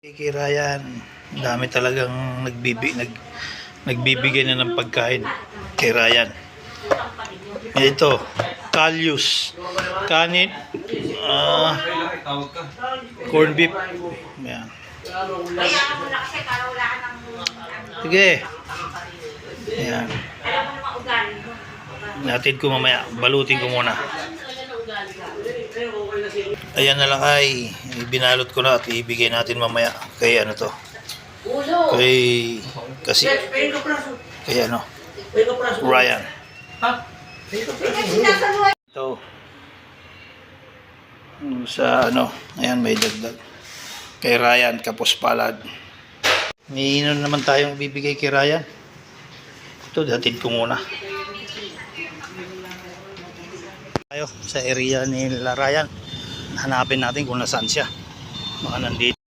Kay Ryan, dami talagang nagbibigay na ng pagkain kay Ryan. Ito, kalyus, kanin, corn beef. Yan. Sige. Yan. Natin ko mamaya, balutin ko muna. Ayan na lang ay binalot ko na at ibigay natin mamaya kay ano to. Kasi kay ano Ryan. Ito sa ano, ayan may dagdag kay Ryan, kapos palad. May naman tayong bibigay kay Ryan. Ito datid ko muna. Tayo sa area ni Ryan. Hanapin natin kung nasaan siya. Baka nandito.